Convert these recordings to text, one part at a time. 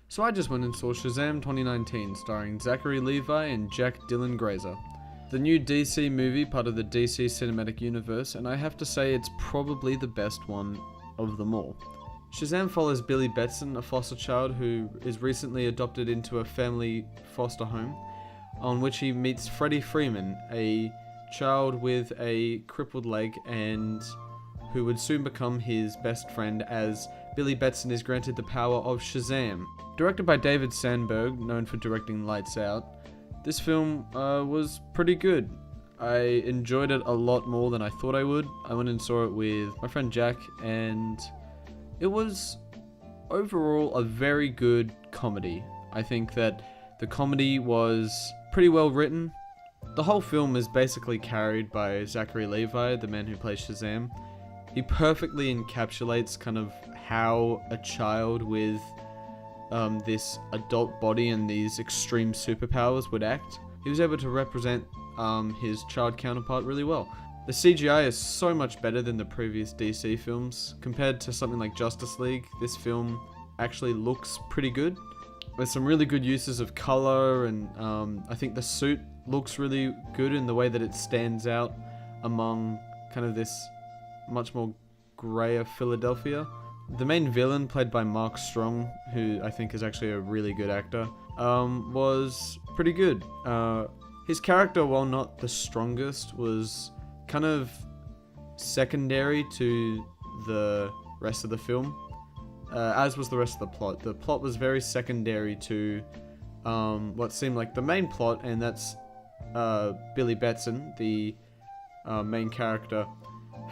So I just went and saw Shazam 2019, starring Zachary Levi and Jack Dylan Grazer. The new DC movie, part of the DC Cinematic Universe, and I have to say it's probably the best one of them all. Shazam follows Billy Batson, a foster child who is recently adopted into a family foster home, on which he meets Freddie Freeman, a child with a crippled leg and who would soon become his best friend as Billy Batson is granted the power of Shazam. Directed by David Sandberg, known for directing Lights Out, this film was pretty good. I enjoyed it a lot more than I thought I would. I went and saw it with my friend Jack, and it was overall a very good comedy. I think that the comedy was pretty well written. The whole film is basically carried by Zachary Levi, the man who plays Shazam. He perfectly encapsulates kind of how a child with this adult body and these extreme superpowers would act. He was able to represent his child counterpart really well. The CGI is so much better than the previous DC films. Compared to something like Justice League, this film actually looks pretty good. There's some really good uses of color, and I think the suit looks really good in the way that it stands out among kind of this much more grayer Philadelphia. The main villain, played by Mark Strong, who I think is actually a really good actor, was pretty good. His character, while not the strongest, was kind of secondary to the rest of the film, as was the rest of the plot. The plot was very secondary to what seemed like the main plot, and that's Billy Batson, the main character,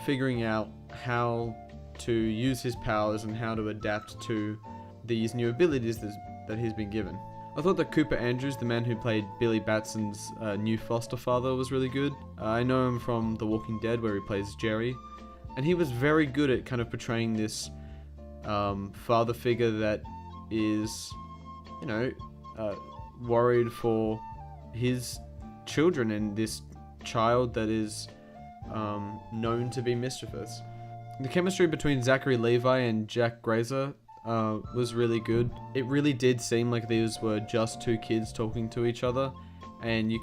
figuring out how to use his powers and how to adapt to these new abilities that he's been given. I thought that Cooper Andrews, the man who played Billy Batson's new foster father, was really good. I know him from The Walking Dead, where he plays Jerry, and he was very good at kind of portraying this father figure that is, you know, worried for his children and this child that is known to be mischievous. The chemistry between Zachary Levi and Jack Grazer was really good. It really did seem like these were just two kids talking to each other, and you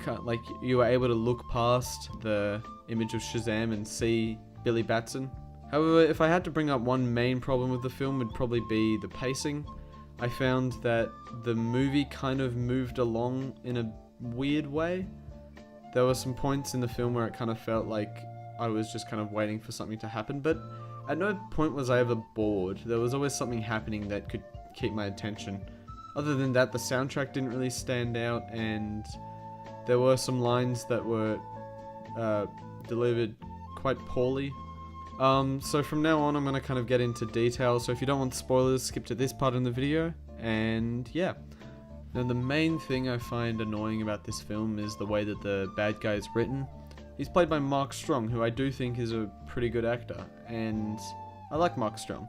were able to look past the image of Shazam and see Billy Batson. However, if I had to bring up one main problem with the film, it'd probably be the pacing. I found that the movie kind of moved along in a weird way. There were some points in the film where it kind of felt like I was just kind of waiting for something to happen, but at no point was I ever bored. There was always something happening that could keep my attention. Other than that, the soundtrack didn't really stand out, and there were some lines that were delivered quite poorly. So from now on, I'm going to kind of get into detail, so if you don't want spoilers, skip to this part in the video, and yeah. Now, the main thing I find annoying about this film is the way that the bad guy is written. He's played by Mark Strong, who I do think is a pretty good actor, and I like Mark Strong.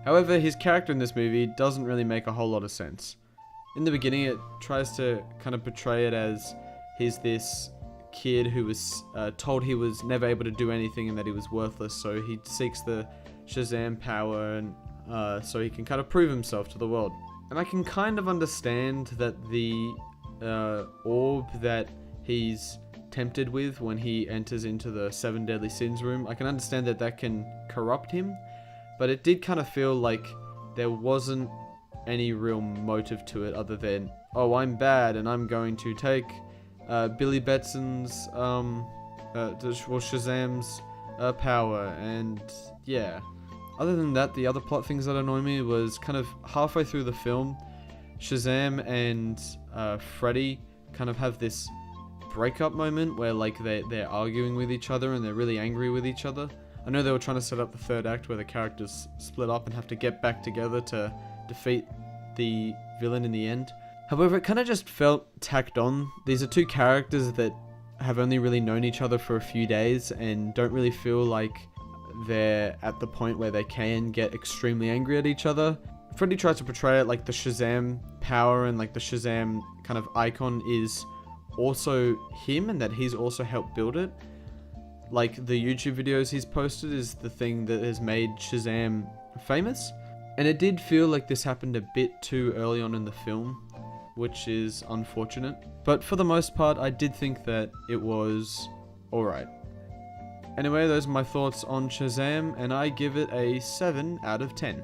However, his character in this movie doesn't really make a whole lot of sense. In the beginning, it tries to kind of portray it as he's this kid who was told he was never able to do anything and that he was worthless, so he seeks the Shazam power and so he can kind of prove himself to the world. And I can kind of understand that the orb that he's tempted with when he enters into the 7 deadly sins room, I can understand that that can corrupt him, but it did kind of feel like there wasn't any real motive to it other than, oh, I'm bad and I'm going to take Billy Batson's Shazam's power, and yeah. Other than that, the other plot things that annoy me was kind of halfway through the film, Shazam and Freddy kind of have this breakup moment where like they're arguing with each other and they're really angry with each other. I know they were trying to set up the third act where the characters split up and have to get back together to defeat the villain in the end. However, it kind of just felt tacked on. These are two characters that have only really known each other for a few days and don't really feel like they're at the point where they can get extremely angry at each other. Freddy tries to portray it like the Shazam power and like the Shazam kind of icon is also him and that he's also helped build it. Like the YouTube videos he's posted is the thing that has made Shazam famous. And it did feel like this happened a bit too early on in the film, which is unfortunate. But for the most part, I did think that it was alright. Anyway, those are my thoughts on Shazam, and I give it a 7 out of 10.